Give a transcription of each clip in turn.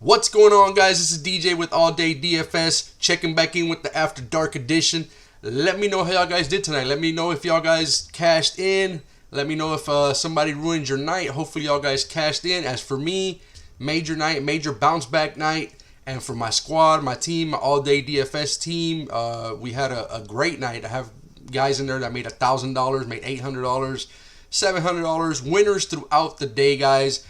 What's going on, guys? This is DJ with All Day DFS, checking back in with the After Dark edition. Let me know how y'all guys did tonight. Let me know if y'all guys cashed in. Let me know if somebody ruined your night. Hopefully y'all guys cashed in. As for me, major night, major bounce back night. And for my squad, my team, my All Day DFS team, we had a great night. I have guys in there that made $1,000, made $800, $700, winners throughout the day, guys.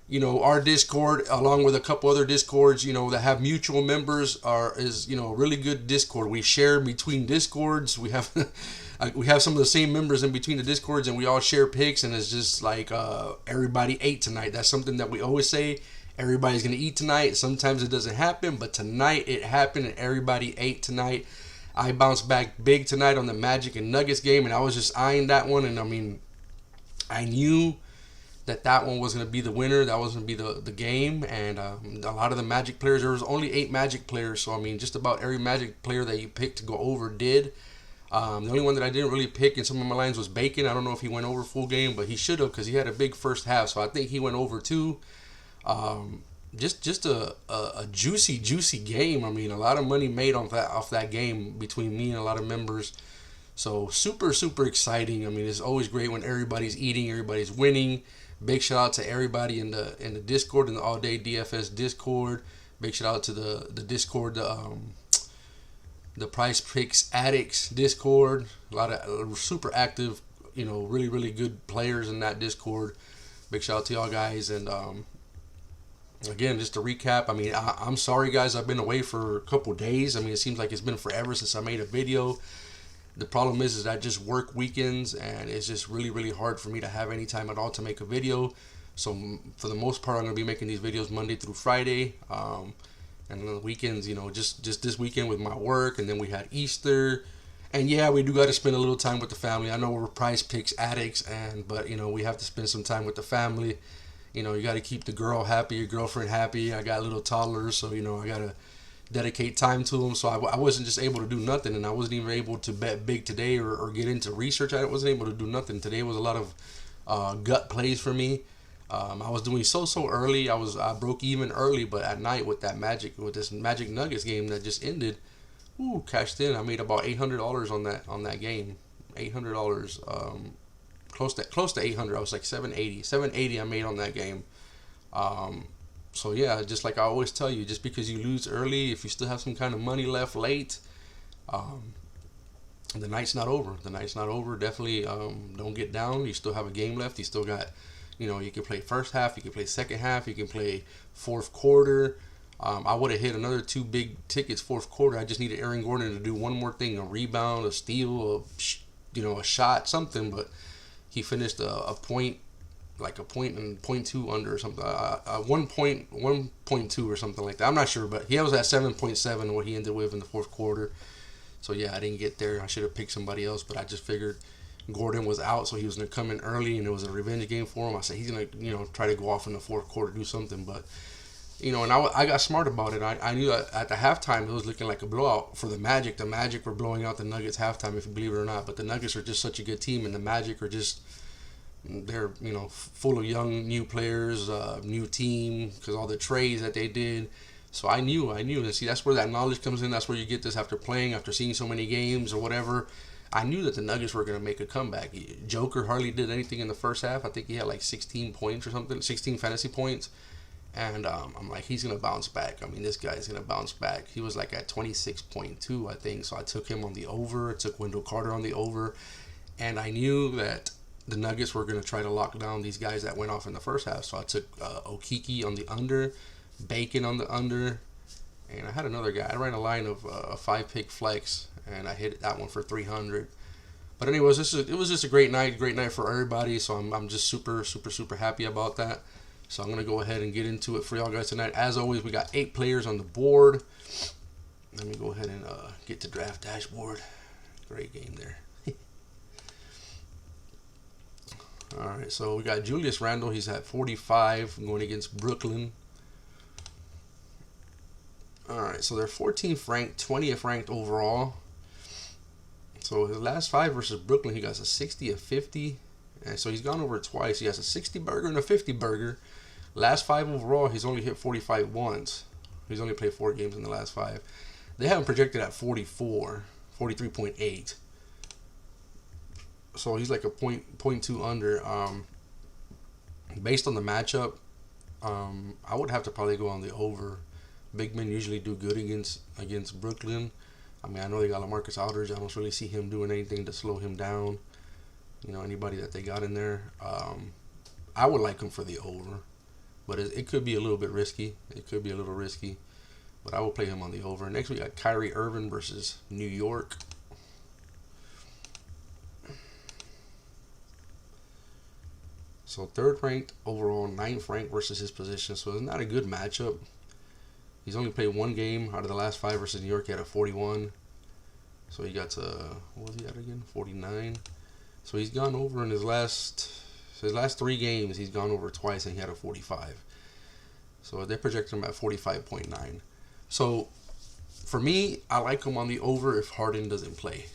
You know, our Discord, along with a couple other Discords, you know, that have mutual members, is a really good Discord. We share between Discords. We have some of the same members in between the Discords, and we all share picks. And it's just like everybody ate tonight. That's something that we always say. Everybody's gonna eat tonight. Sometimes it doesn't happen, but tonight it happened, and everybody ate tonight. I bounced back big tonight on the Magic and Nuggets game, and I was just eyeing that one. And I mean, I knew that one was going to be the winner. That was going to be the game. And a lot of the Magic players, there was only 8 Magic players. So, I mean, just about every Magic player that you picked to go over did. The only one that I didn't really pick in some of my lines was Bacon. I don't know if he went over full game, but he should have, because he had a big first half. So, I think he went over too. Just a juicy game. I mean, a lot of money made off that game between me and a lot of members. So, super exciting. I mean, it's always great when everybody's eating, everybody's winning. Big shout out to everybody in the Discord, in the All Day DFS Discord. Big shout out to the Discord, the PrizePicks Addicts Discord. A lot of super active, really good players in that Discord. Big shout out to y'all guys. And again, just to recap, I mean, I'm sorry guys, I've been away for a couple days. I mean, it seems like it's been forever since I made a video. The problem is I just work weekends, and it's just really hard for me to have any time at all to make a video. So for the most part, I'm going to be making these videos Monday through Friday. And on the weekends, just this weekend with my work, and then we had Easter. And yeah, we do got to spend a little time with the family. I know we're PrizePicks addicts, but we have to spend some time with the family. You got to keep the girl happy, your girlfriend happy. I got little toddlers, so I got to dedicate time to them. So I wasn't just able to do nothing, and I wasn't even able to bet big today or get into research. I wasn't able to do nothing today. Was a lot of gut plays for me. I was doing so early. I broke even early, but at night with this Magic Nuggets game that just ended, cashed in. I made about $800 on that game. $800, close to 800. I was like 780 I made on that game. So yeah, just like I always tell you, just because you lose early, if you still have some kind of money left late, the night's not over. The night's not over. Definitely don't get down. You still have a game left. You still got, you can play first half, you can play second half, you can play fourth quarter. I would have hit another 2 big tickets fourth quarter. I just needed Aaron Gordon to do one more thing, a rebound, a steal, a shot, something. But he finished a point. Like a point and 0.2 under or something, 1.2 or something like that. I'm not sure, but he was at 7.7 what he ended with in the fourth quarter. So yeah, I didn't get there. I should have picked somebody else, but I just figured Gordon was out, so he was gonna come in early, and it was a revenge game for him. I said he's gonna try to go off in the fourth quarter, do something, but and I got smart about it. I knew that at the halftime it was looking like a blowout for the Magic. The Magic were blowing out the Nuggets halftime, if you believe it or not. But the Nuggets are just such a good team, and the Magic are just. They're full of young new players, new team, because all the trades that they did. So I knew, and see, that's where that knowledge comes in. That's where you get this after seeing so many games or whatever. I knew that the Nuggets were going to make a comeback. Joker hardly did anything in the first half. I think he had like 16 points or something, 16 fantasy points. And I'm like, he's going to bounce back. I mean, this guy's going to bounce back. He was like at 26.2, I think. So I took him on the over. I took Wendell Carter on the over. And I knew that the Nuggets were going to try to lock down these guys that went off in the first half. So I took Okiki on the under, Bacon on the under, and I had another guy. I ran a line of a 5-pick flex, and I hit that one for 300. But anyways, it was just a great night for everybody. So I'm just super happy about that. So I'm going to go ahead and get into it for y'all guys tonight. As always, we got 8 players on the board. Let me go ahead and get to draft dashboard. Great game there. Alright, so we got Julius Randle. He's at 45 going against Brooklyn. Alright, so they're 14th ranked, 20th ranked overall. So his last 5 versus Brooklyn, he got a 60, a 50. And so he's gone over twice. He has a 60 burger and a 50 burger. Last 5 overall, he's only hit 45 once. He's only played 4 games in the last 5. They have him projected at 44, 43.8. So he's like a point two under. Based on the matchup, I would have to probably go on the over. Big men usually do good against Brooklyn. I mean, I know they got LaMarcus Aldridge. I don't really see him doing anything to slow him down. You know, anybody that they got in there. I would like him for the over. But it could be a little bit risky. It could be a little risky. But I will play him on the over. Next, we got Kyrie Irving versus New York. So 3rd ranked overall, 9th ranked versus his position. So it's not a good matchup. He's only played 1 game out of the last 5 versus New York. He had a 41. So he got to, what was he at again? 49. So he's gone over in his last 3 games. He's gone over twice and he had a 45. So they projected him at 45.9. So for me, I like him on the over if Harden doesn't play.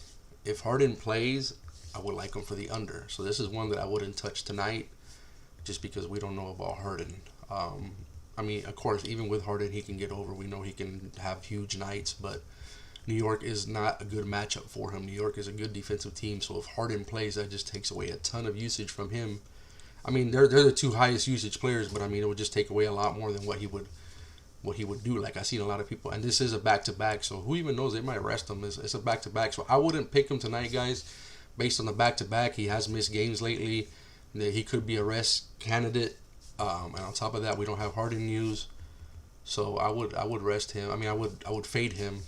If Harden plays, I would like him for the under. So this is one that I wouldn't touch tonight just because we don't know about Harden. I mean, of course, even with Harden, he can get over. We know he can have huge nights, but New York is not a good matchup for him. New York is a good defensive team, so if Harden plays, that just takes away a ton of usage from him. I mean, they're the 2 highest usage players, but I mean, it would just take away a lot more than what he would do. Like, I've seen a lot of people, and this is a back-to-back, so who even knows? They might rest him. It's a back-to-back, so I wouldn't pick him tonight, guys, based on the back-to-back. He has missed games lately. He could be a rest candidate. And on top of that, we don't have Harden news, so I would rest him. I mean, I would fade him.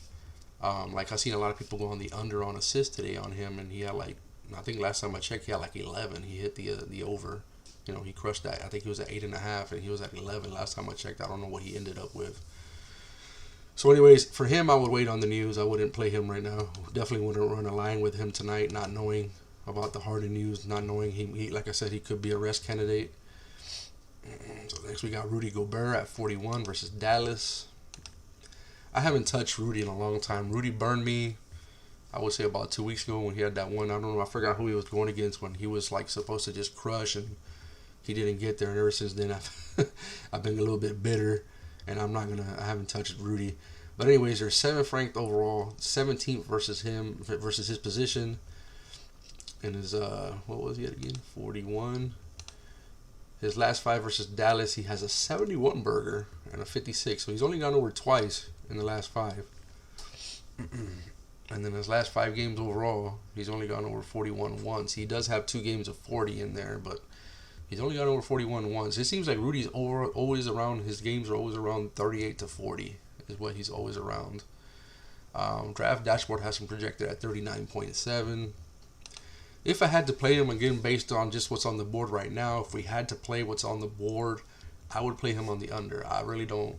Like, I've seen a lot of people go on the under on assists today on him, and he had like, I think last time I checked, he had like 11. He hit the over. You know, he crushed that. I think he was at 8.5, and he was at 11 last time I checked. I don't know what he ended up with. So, anyways, for him, I would wait on the news. I wouldn't play him right now. Definitely wouldn't run a line with him tonight, not knowing about the Harden news, not knowing he like I said, he could be a rest candidate. So next we got Rudy Gobert at 41 versus Dallas. I haven't touched Rudy in a long time. Rudy burned me, I would say, about 2 weeks ago when he had that one. I don't know, I forgot who he was going against when he was like supposed to just crush and he didn't get there. And ever since then, I've been a little bit bitter, and I haven't touched Rudy. But anyways, they're 7th ranked overall, 17th versus his position. And his what was he at again? 41. His last 5 versus Dallas, he has a 71 burger and a 56. So he's only gone over twice in the last 5. And then his last 5 games overall, he's only gone over 41 once. He does have 2 games of 40 in there, but he's only gone over 41 once. It seems like Rudy's always around, his games are always around 38 to 40 is what he's always around. Draft Dashboard has him projected at 39.7. If I had to play him, again, based on just what's on the board right now, if we had to play what's on the board, I would play him on the under. I really don't.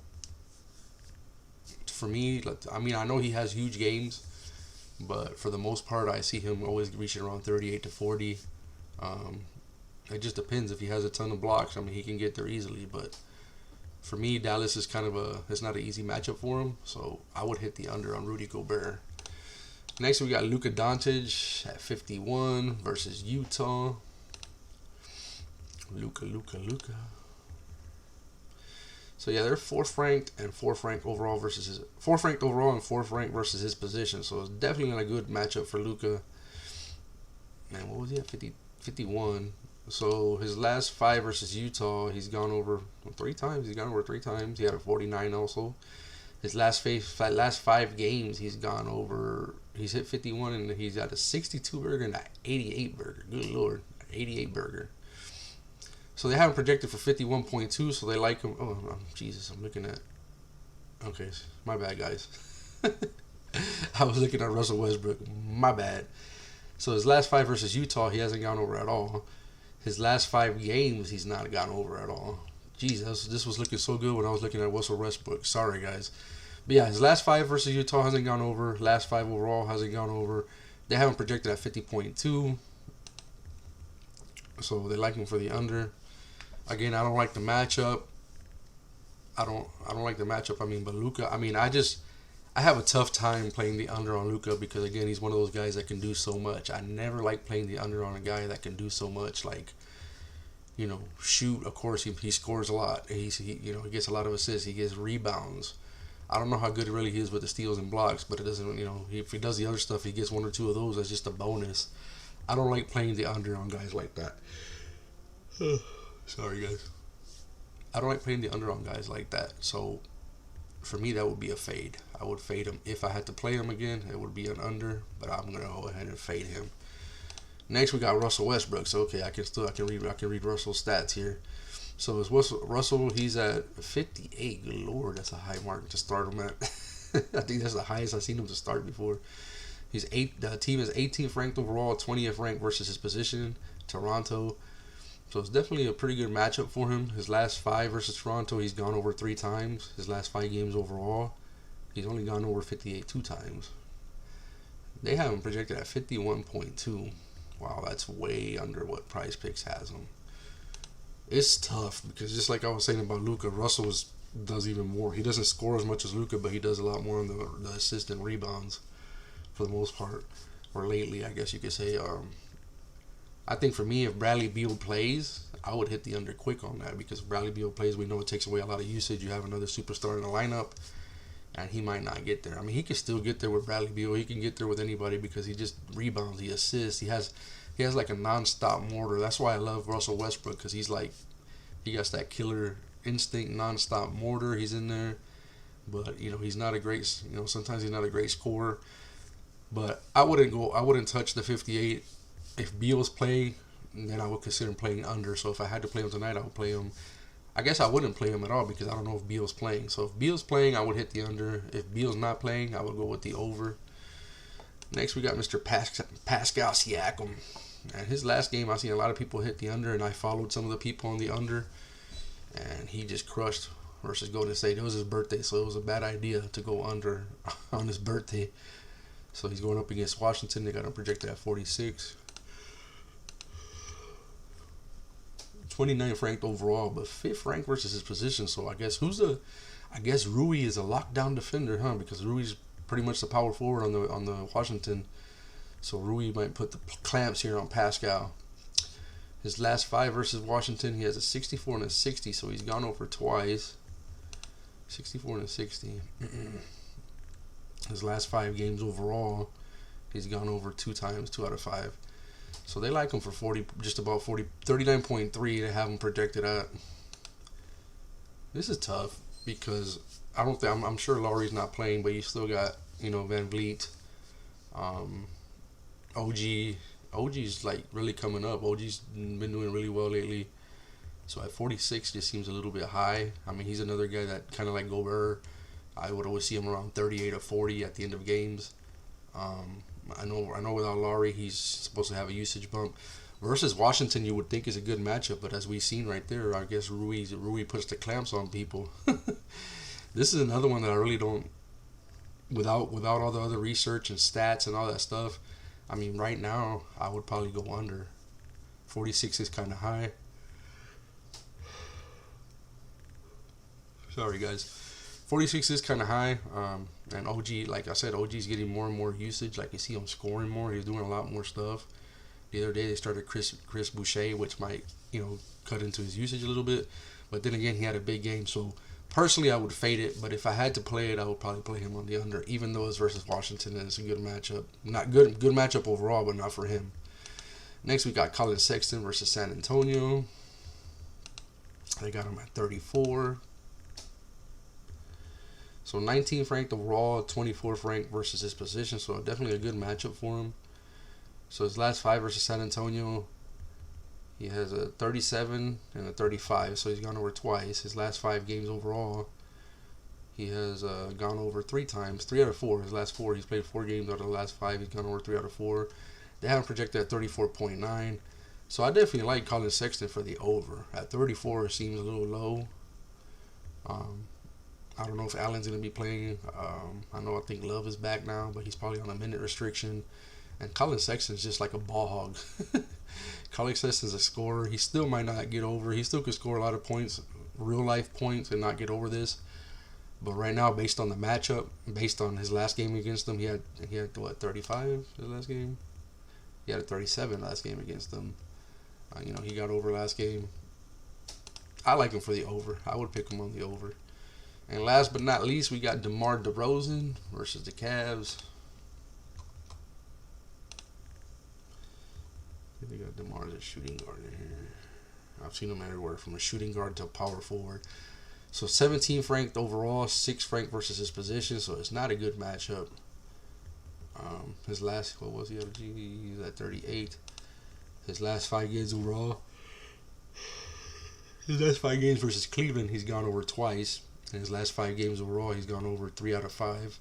For me, I mean, I know he has huge games, but for the most part, I see him always reaching around 38 to 40. It just depends if he has a ton of blocks. I mean, he can get there easily, but for me, Dallas is it's not an easy matchup for him, so I would hit the under on Rudy Gobert. Next, we got Luka Donta at 51 versus Utah. Luka. So yeah, they're 4th ranked and 4th ranked overall versus his 4th ranked overall and 4th ranked versus his position. So it's definitely not a good matchup for Luka. Man, what was he at? 51. So his last 5 versus Utah, he's gone over 3 times. He had a 49 also. His last 5 games, he's gone over. He's hit 51 and he's got a 62 burger and an 88 burger. Good Lord, 88 burger. So they have him projected for 51.2. So they like him. Oh Jesus, I'm looking at. Okay, my bad, guys. I was looking at Russell Westbrook. My bad. So his last 5 versus Utah, he hasn't gone over at all. His last 5 games, he's not gone over at all. Jesus, this was looking so good when I was looking at Russell Westbrook. Sorry, guys. But yeah, his last 5 versus Utah hasn't gone over. Last 5 overall hasn't gone over. They have him projected at 50.2. So they like him for the under. Again, I don't like the matchup. I don't like the matchup. I mean, but Luka, I mean, I have a tough time playing the under on Luka because, again, he's one of those guys that can do so much. I never like playing the under on a guy that can do so much. Like, shoot. Of course, he scores a lot. He gets a lot of assists. He gets rebounds. I don't know how good really he is with the steals and blocks, but it doesn't. If he does the other stuff, he gets one or two of those. That's just a bonus. I don't like playing the under on guys like that. Sorry, guys. I don't like playing the under on guys like that. So for me, that would be a fade. I would fade him. If I had to play him again, it would be an under, but I'm gonna go ahead and fade him. Next, we got Russell Westbrook. So okay, I can read Russell's stats here. So is Russell? He's at 58. Good Lord, that's a high mark to start him at. I think that's the highest I've seen him to start before. He's The team is 18th ranked overall, 20th ranked versus his position, Toronto. So it's definitely a pretty good matchup for him. His last 5 versus Toronto, he's gone over 3 times. His last 5 games overall, he's only gone over 58 2 times. They have him projected at 51.2. Wow, that's way under what PrizePicks has him. It's tough because just like I was saying about Luka, Russell does even more. He doesn't score as much as Luka, but he does a lot more on the assist and rebounds for the most part, or lately, I guess you could say. I think for me, if Bradley Beal plays, I would hit the under quick on that because if Bradley Beal plays, we know it takes away a lot of usage. You have another superstar in the lineup, and he might not get there. I mean, he can still get there with Bradley Beal. He can get there with anybody because he just rebounds, he assists, he has like a non-stop mortar. That's why I love Russell Westbrook because he got that killer instinct, non-stop mortar. He's in there, but he's not a great. Sometimes he's not a great scorer. But I wouldn't touch the 58. If Beal's playing, then I would consider playing under. So if I had to play him tonight, I would play him. I guess I wouldn't play him at all because I don't know if Beal's playing. So if Beal's playing, I would hit the under. If Beal's not playing, I would go with the over. Next, we got Mr. Pascal Siakam. And his last game, I've seen a lot of people hit the under, and I followed some of the people on the under, and he just crushed versus Golden State. It was his birthday, so it was a bad idea to go under on his birthday. So he's going up against Washington. They got him projected at 46. 29th ranked overall, but 5th ranked versus his position. So I guess Rui is a lockdown defender, huh? Because Rui's pretty much the power forward on the Washington. So Rui might put the clamps here on Pascal. His last 5 versus Washington, he has a 64 and a 60, so he's gone over twice. 64 and a 60. His last 5 games overall, he's gone over 2 times, 2 out of 5. So they like him for 40, just about 40, 39.3 to have him projected at. This is tough because I'm sure Lowry's not playing, but you still got Van Vliet, OG's like really coming up. OG's been doing really well lately. So at 46 just seems a little bit high. I mean, he's another guy that kind of like Gobert. I would always see him around 38 or 40 at the end of games. I know without Lowry, he's supposed to have a usage bump. Versus Washington, you would think is a good matchup, but as we've seen right there, I guess Rui puts the clamps on people. This is another one that I really don't, without all the other research and stats and all that stuff. I mean, right now, I would probably go under. 46 is kind of high. Sorry, guys. 46 is kind of high. And OG, like I said, OG's getting more and more usage. Like, you see him scoring more. He's doing a lot more stuff. The other day, they started Chris Boucher, which might, cut into his usage a little bit. But then again, he had a big game. So, personally, I would fade it. But if I had to play it, I would probably play him on the under, even though it's versus Washington and it's a good matchup. Not good matchup overall, but not for him. Next, we got Collin Sexton versus San Antonio. They got him at 34. So 19th ranked overall, 24th ranked versus his position. So definitely a good matchup for him. So his last 5 versus San Antonio, he has a 37 and a 35. So he's gone over twice. His last 5 games overall, he has gone over 3 times, 3 out of 4. His last 4, he's played 4 games out of the last 5. He's gone over 3 out of 4. They have him projected at 34.9. So I definitely like Collin Sexton for the over. At 34, it seems a little low. I don't know if Allen's going to be playing. I think Love is back now, but he's probably on a minute restriction. And Collin Sexton's just like a ball hog. Collin Sexton's a scorer. He still might not get over. He still could score a lot of points, real life points, and not get over this. But right now, based on the matchup, based on his last game against them, he had what, 35 his last game? He had a 37 last game against them. He got over last game. I like him for the over. I would pick him on the over. And last but not least, we got DeMar DeRozan versus the Cavs. I think they got DeMar as a shooting guard in here. I've seen him everywhere, from a shooting guard to a power forward. So 17th ranked overall, 6th ranked versus his position, so it's not a good matchup. His last, what was he at? He's at 38. His last 5 games overall. His last 5 games versus Cleveland, he's gone over twice. In his last 5 games overall, he's gone over 3 out of 5.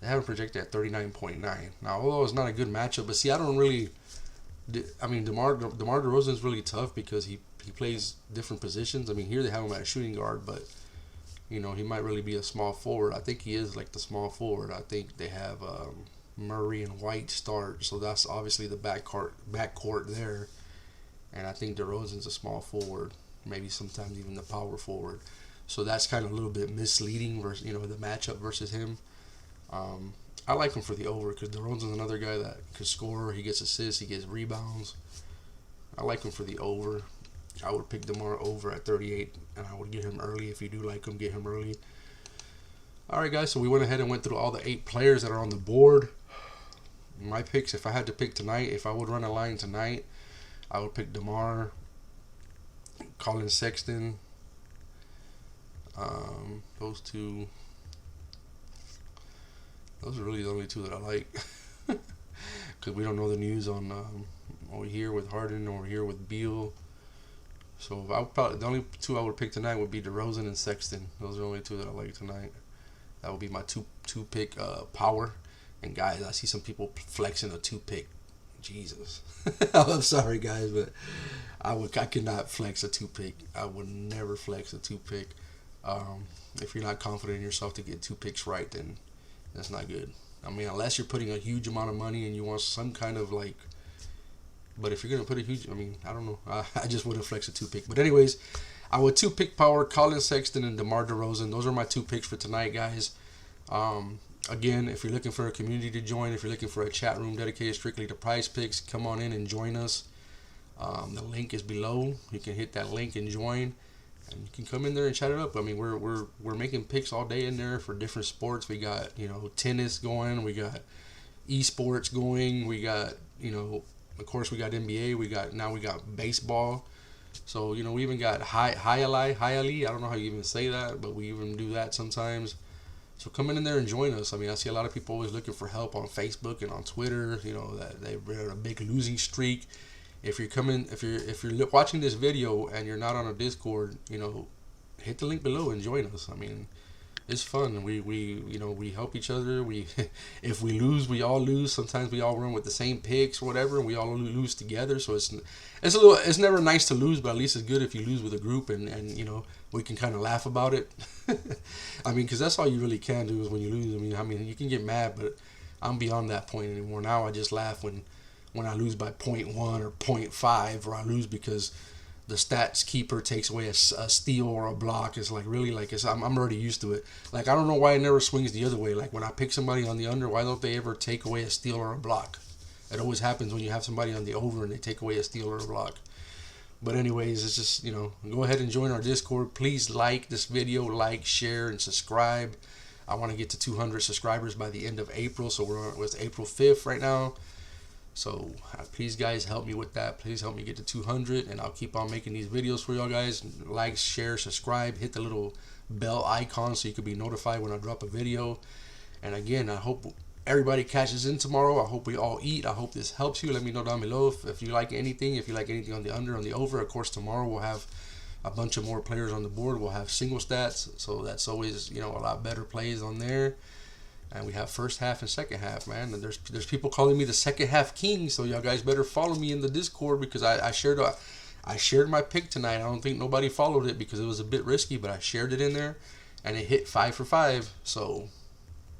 They have him projected at 39.9. Now, although it's not a good matchup, but see, I don't really. I mean, DeMar DeRozan is really tough because he plays different positions. I mean, here they have him at a shooting guard, but you know, he might really be a small forward. I think he is like the small forward. I think they have Murray and White start, so that's obviously the backcourt there. And I think DeRozan's a small forward, maybe sometimes even the power forward. So that's kind of a little bit misleading versus, you know, the matchup versus him. I like him for the over because DeRozan's another guy that can score. He gets assists. He gets rebounds. I like him for the over. I would pick DeMar over at 38, and I would get him early. If you do like him, get him early. All right, guys, so we went ahead and went through all the 8 players that are on the board. My picks, if I had to pick tonight, if I would run a line tonight, I would pick DeMar, Collin Sexton, those two. Those are really the only 2 that I like, because we don't know the news on over here with Harden or here with Beal. So the only 2 I would pick tonight would be DeRozan and Sexton. Those are the only 2 that I like tonight. That would be my two pick power. And guys, I see some people flexing a 2 pick. Jesus, I'm sorry guys, but I could not flex a 2 pick. I would never flex a 2 pick. If you're not confident in yourself to get 2 picks right, then that's not good. I mean, unless you're putting a huge amount of money and you want some kind of like. But if you're going to put a huge, I mean, I don't know. I just wouldn't flex a 2 pick. But anyways, I would 2 pick power, Collin Sexton and DeMar DeRozan. Those are my 2 picks for tonight, guys. Again, if you're looking for a community to join, if you're looking for a chat room dedicated strictly to PrizePicks, come on in and join us. The link is below. You can hit that link and join. And you can come in there and chat it up. I mean, we're making picks all day in there for different sports. We got, you know, tennis going. We got esports going. We got, you know, of course, we got NBA. We got baseball. So, you know, we even got Hialeah. I don't know how you even say that, but we even do that sometimes. So come in there and join us. I mean, I see a lot of people always looking for help on Facebook and on Twitter. You know, that they're a big losing streak. If you're watching this video and you're not on a Discord, you know, hit the link below and join us. I mean, it's fun. We help each other. If we lose, we all lose. Sometimes we all run with the same picks or whatever, and we all lose together. So it's never nice to lose, but at least it's good if you lose with a group and you know, we can kind of laugh about it. I mean, because that's all you really can do is when you lose. I mean, you can get mad, but I'm beyond that point anymore. Now I just laugh when I lose by 0.1 or 0.5, or I lose because the stats keeper takes away a steal or a block. It's like, really, like, I'm already used to it. Like, I don't know why it never swings the other way. Like, when I pick somebody on the under, why don't they ever take away a steal or a block? It always happens when you have somebody on the over and they take away a steal or a block. But anyways, it's just, you know, go ahead and join our Discord. Please like this video, like, share, and subscribe. I want to get to 200 subscribers by the end of April. So it's April 5th right now. So please, guys, help me with that. Please help me get to 200, and I'll keep on making these videos for y'all guys. Like, share, subscribe, hit the little bell icon so you can be notified when I drop a video. And again, I hope everybody catches in tomorrow. I hope we all eat. I hope this helps you. Let me know down below if you like anything. If you like anything on the under, on the over. Of course, tomorrow we'll have a bunch of more players on the board. We'll have single stats, so that's always, you know, a lot better plays on there. And we have first half and second half, man. And there's people calling me the second half king. So y'all guys better follow me in the Discord, because I shared my pick tonight. I don't think nobody followed it because it was a bit risky, but I shared it in there, and it hit 5 for 5. So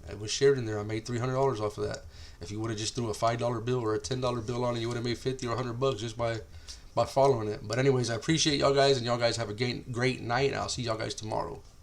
it was shared in there. I made $300 off of that. If you would have just threw a $5 bill or a $10 bill on it, you would have made 50 or 100 bucks just by following it. But anyways, I appreciate y'all guys, and y'all guys have a great night. And I'll see y'all guys tomorrow.